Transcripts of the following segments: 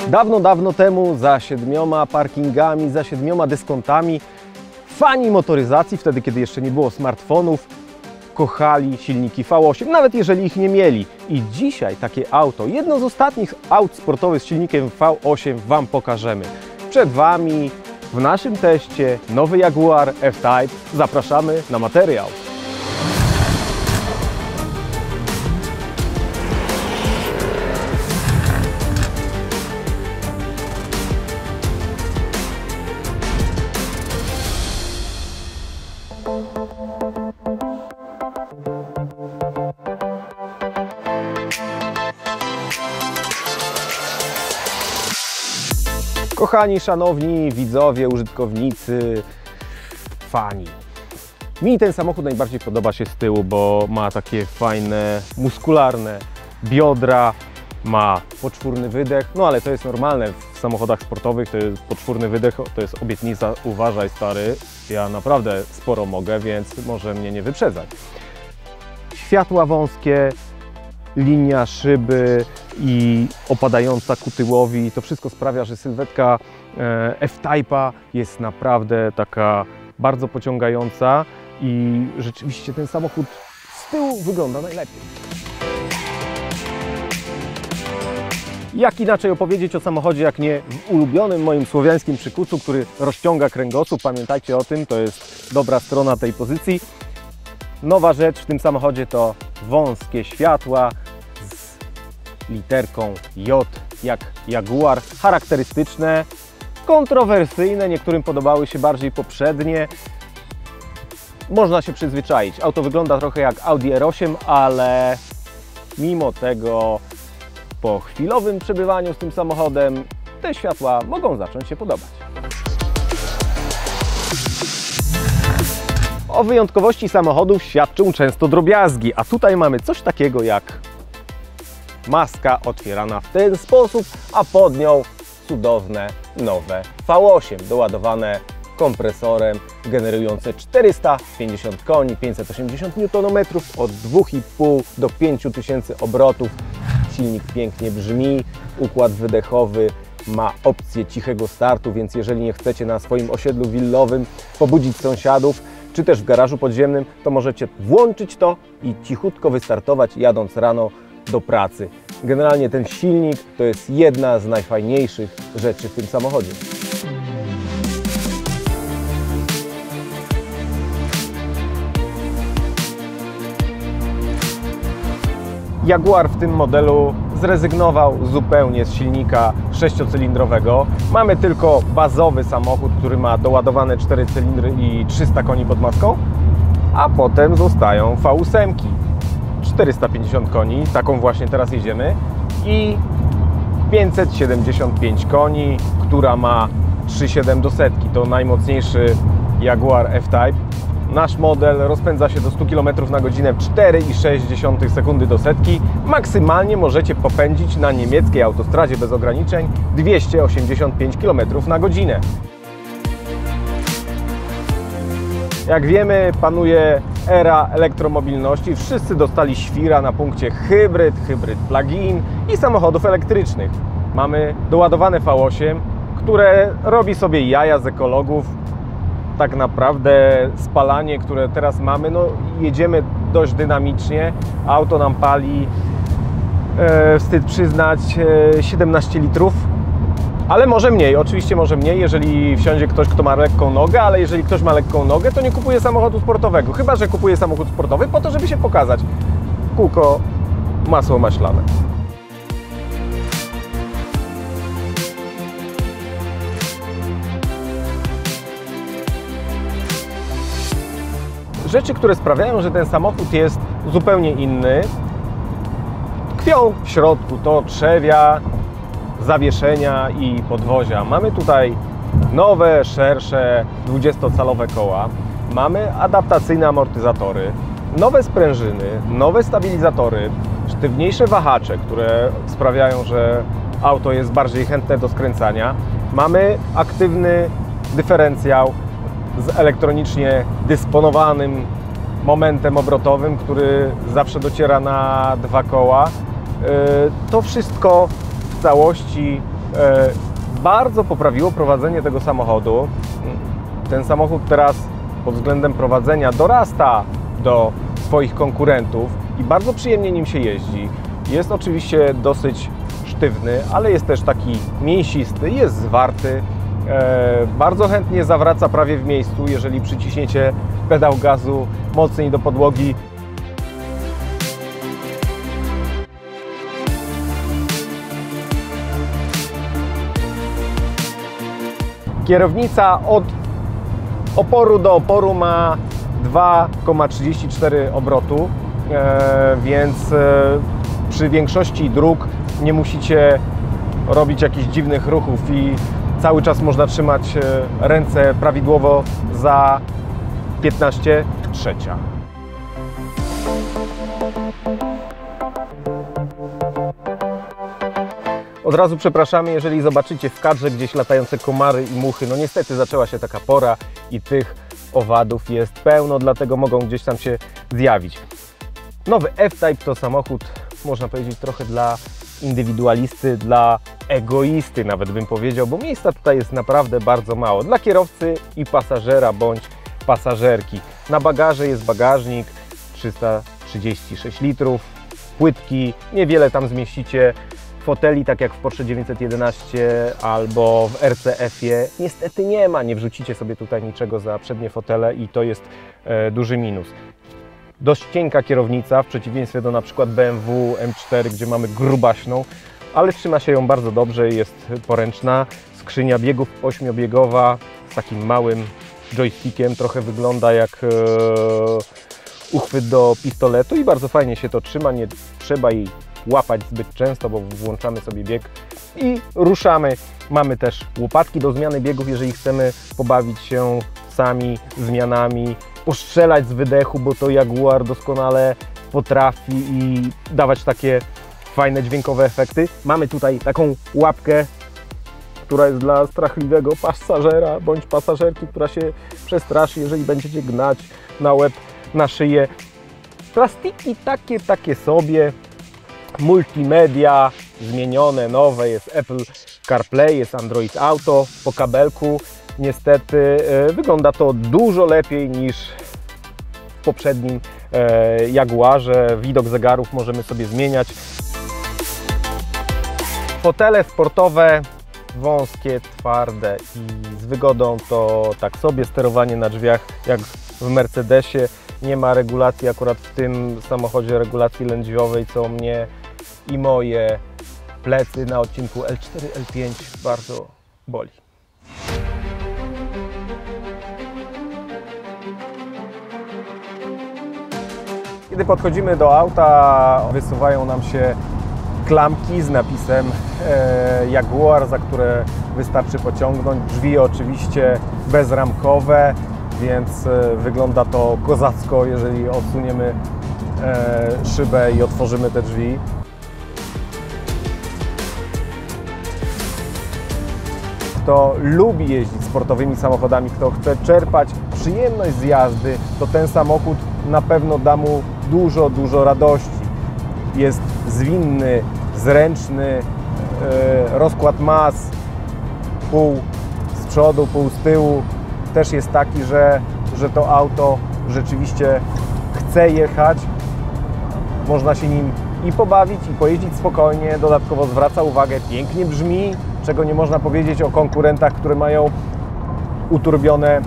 Dawno, dawno temu za 7 parkingami, za 7 dyskontami fani motoryzacji, wtedy kiedy jeszcze nie było smartfonów, kochali silniki V8, nawet jeżeli ich nie mieli. I dzisiaj takie auto, jedno z ostatnich aut sportowych z silnikiem V8 Wam pokażemy. Przed Wami w naszym teście nowy Jaguar F-Type. Zapraszamy na materiał. Kochani, szanowni widzowie, użytkownicy, fani. Mi ten samochód najbardziej podoba się z tyłu, bo ma takie fajne, muskularne biodra, ma poczwórny wydech, no ale to jest normalne w samochodach sportowych, to jest poczwórny wydech, to jest obietnica, uważaj stary, ja naprawdę sporo mogę, więc może mnie nie wyprzedzać. Światła wąskie, linia szyby i opadająca ku tyłowi, to wszystko sprawia, że sylwetka F-Type'a jest naprawdę taka bardzo pociągająca i rzeczywiście ten samochód z tyłu wygląda najlepiej. Jak inaczej opowiedzieć o samochodzie, jak nie w ulubionym moim słowiańskim przykucu, który rozciąga kręgosłup. Pamiętajcie o tym, to jest dobra strona tej pozycji. Nowa rzecz w tym samochodzie to wąskie światła z literką J, jak Jaguar, charakterystyczne, kontrowersyjne, niektórym podobały się bardziej poprzednie. Można się przyzwyczaić. Auto wygląda trochę jak Audi R8, ale mimo tego po chwilowym przebywaniu z tym samochodem te światła mogą zacząć się podobać. O wyjątkowości samochodów świadczą często drobiazgi, a tutaj mamy coś takiego jak maska otwierana w ten sposób, a pod nią cudowne nowe V8 doładowane kompresorem generujące 450 koni, 580 Nm od 2,5 do 5000 obrotów. Silnik pięknie brzmi, układ wydechowy ma opcję cichego startu, więc jeżeli nie chcecie na swoim osiedlu willowym pobudzić sąsiadów, czy też w garażu podziemnym, to możecie włączyć to i cichutko wystartować, jadąc rano do pracy. Generalnie ten silnik to jest jedna z najfajniejszych rzeczy w tym samochodzie. Jaguar w tym modelu zrezygnował zupełnie z silnika 6-cylindrowego. Mamy tylko bazowy samochód, który ma doładowane 4 cylindry i 300 koni pod maską, a potem zostają V8, 450 koni, taką właśnie teraz jedziemy, i 575 koni, która ma 3,7 do setki. To najmocniejszy Jaguar F-Type. Nasz model rozpędza się do 100 km na godzinę w 4,6 sekundy do setki. Maksymalnie możecie popędzić na niemieckiej autostradzie bez ograniczeń 285 km na godzinę. Jak wiemy, panuje era elektromobilności. Wszyscy dostali świra na punkcie hybryd plug-in i samochodów elektrycznych. Mamy doładowane V8, które robi sobie jaja z ekologów. Tak naprawdę spalanie, które teraz mamy, no jedziemy dość dynamicznie, auto nam pali, wstyd przyznać, 17 litrów, ale może mniej, oczywiście może mniej, jeżeli wsiądzie ktoś, kto ma lekką nogę, ale jeżeli ktoś ma lekką nogę, to nie kupuje samochodu sportowego, chyba że kupuje samochód sportowy po to, żeby się pokazać. Kółko, masło maślane. Rzeczy, które sprawiają, że ten samochód jest zupełnie inny, tkwią w środku. To trzewia, zawieszenia i podwozia. Mamy tutaj nowe, szersze, 20-calowe koła. Mamy adaptacyjne amortyzatory, nowe sprężyny, nowe stabilizatory, sztywniejsze wahacze, które sprawiają, że auto jest bardziej chętne do skręcania. Mamy aktywny dyferencjał z elektronicznie dysponowanym momentem obrotowym, który zawsze dociera na 2 koła. To wszystko w całości Bardzo poprawiło prowadzenie tego samochodu. Ten samochód teraz pod względem prowadzenia dorasta do swoich konkurentów i bardzo przyjemnie nim się jeździ. Jest oczywiście dosyć sztywny, ale jest też taki mięsisty, jest zwarty. Bardzo chętnie zawraca prawie w miejscu, jeżeli przyciśniecie pedał gazu mocniej do podłogi. Kierownica od oporu do oporu ma 2,34 obrotu, więc przy większości dróg nie musicie robić jakichś dziwnych ruchów i cały czas można trzymać ręce prawidłowo za 15/3. Od razu przepraszamy, jeżeli zobaczycie w kadrze gdzieś latające komary i muchy. No niestety zaczęła się taka pora i tych owadów jest pełno, dlatego mogą gdzieś tam się zjawić. Nowy F-Type to samochód, można powiedzieć, trochę dla indywidualisty, dla egoisty nawet bym powiedział, bo miejsca tutaj jest naprawdę bardzo mało. Dla kierowcy i pasażera bądź pasażerki. Na bagaże jest bagażnik 336 litrów, płytki, niewiele tam zmieścicie. Foteli, tak jak w Porsche 911 albo w RCF-ie, niestety nie ma. Nie wrzucicie sobie tutaj niczego za przednie fotele i to jest duży minus. Dość cienka kierownica, w przeciwieństwie do na przykład BMW M4, gdzie mamy grubaśną, ale trzyma się ją bardzo dobrze, jest poręczna. Skrzynia biegów 8-biegowa z takim małym joystickiem, trochę wygląda jak uchwyt do pistoletu i bardzo fajnie się to trzyma, nie trzeba jej łapać zbyt często, bo włączamy sobie bieg i ruszamy. Mamy też łopatki do zmiany biegów, jeżeli chcemy pobawić się sami zmianami, postrzelać z wydechu, bo to Jaguar doskonale potrafi i dawać takie fajne dźwiękowe efekty. Mamy tutaj taką łapkę, która jest dla strachliwego pasażera bądź pasażerki, która się przestraszy, jeżeli będziecie gnać na łeb, na szyję. Plastiki takie sobie. Multimedia zmienione, nowe, jest Apple CarPlay, jest Android Auto po kabelku. Niestety wygląda to dużo lepiej niż w poprzednim Jaguarze. Widok zegarów możemy sobie zmieniać. Fotele sportowe, wąskie, twarde i z wygodą to tak sobie. Sterowanie na drzwiach jak w Mercedesie. Nie ma regulacji akurat w tym samochodzie, regulacji lędźwiowej, co mnie i moje plecy na odcinku L4, L5 bardzo boli. Kiedy podchodzimy do auta, wysuwają nam się klamki z napisem Jaguar, za które wystarczy pociągnąć. Drzwi oczywiście bezramkowe, więc wygląda to kozacko, jeżeli odsuniemy szybę i otworzymy te drzwi. Kto lubi jeździć sportowymi samochodami, kto chce czerpać przyjemność z jazdy, to ten samochód na pewno da mu dużo radości. Jest zwinny, zręczny, rozkład mas, pół z przodu, pół z tyłu też jest taki, że to auto rzeczywiście chce jechać. Można się nim i pobawić, i pojeździć spokojnie. Dodatkowo zwraca uwagę, pięknie brzmi, czego nie można powiedzieć o konkurentach, które mają uturbione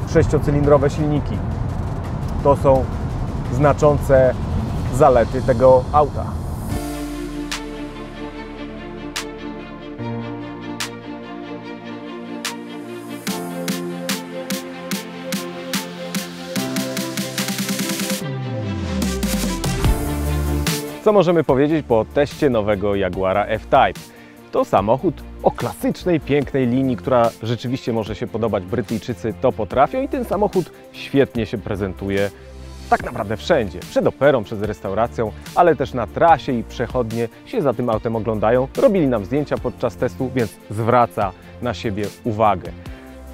6-cylindrowe silniki. To są znaczące zalety tego auta. Co możemy powiedzieć po teście nowego Jaguara F-Type? To samochód o klasycznej, pięknej linii, która rzeczywiście może się podobać. Brytyjczycy to potrafią i ten samochód świetnie się prezentuje tak naprawdę wszędzie. Przed operą, przed restauracją, ale też na trasie i przechodnie się za tym autem oglądają. Robili nam zdjęcia podczas testu, więc zwraca na siebie uwagę.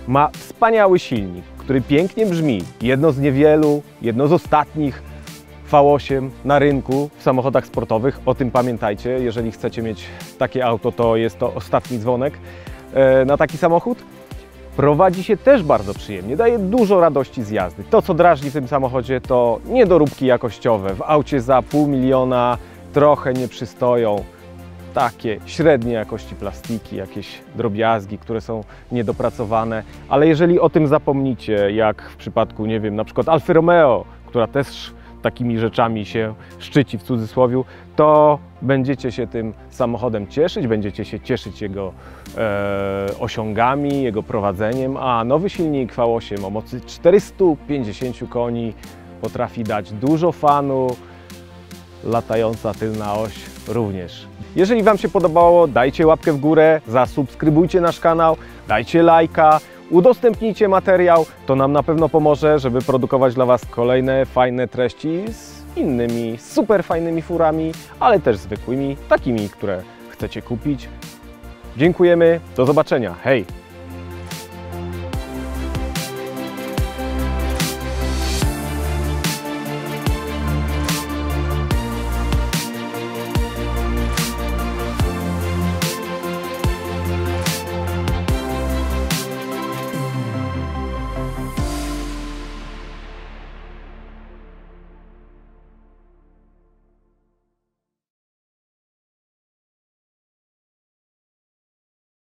Ma wspaniały silnik, który pięknie brzmi. Jedno z niewielu, jedno z ostatnich V8 na rynku w samochodach sportowych. O tym pamiętajcie, jeżeli chcecie mieć takie auto, to jest to ostatni dzwonek na taki samochód. Prowadzi się też bardzo przyjemnie, daje dużo radości z jazdy. To, co drażni w tym samochodzie, to niedoróbki jakościowe. W aucie za $500 000 trochę nie przystoją takie średniej jakości plastiki, jakieś drobiazgi, które są niedopracowane. Ale jeżeli o tym zapomnicie, jak w przypadku, nie wiem, na przykład Alfy Romeo, która też takimi rzeczami się szczyci w cudzysłowie, to będziecie się tym samochodem cieszyć, będziecie się cieszyć jego osiągami, jego prowadzeniem, a nowy silnik V8 o mocy 450 koni potrafi dać dużo fanu, latająca tylna oś również. Jeżeli Wam się podobało, dajcie łapkę w górę, zasubskrybujcie nasz kanał, dajcie lajka, udostępnijcie materiał, to nam na pewno pomoże, żeby produkować dla Was kolejne fajne treści z innymi super fajnymi furami, ale też zwykłymi, takimi, które chcecie kupić. Dziękujemy, do zobaczenia, hej!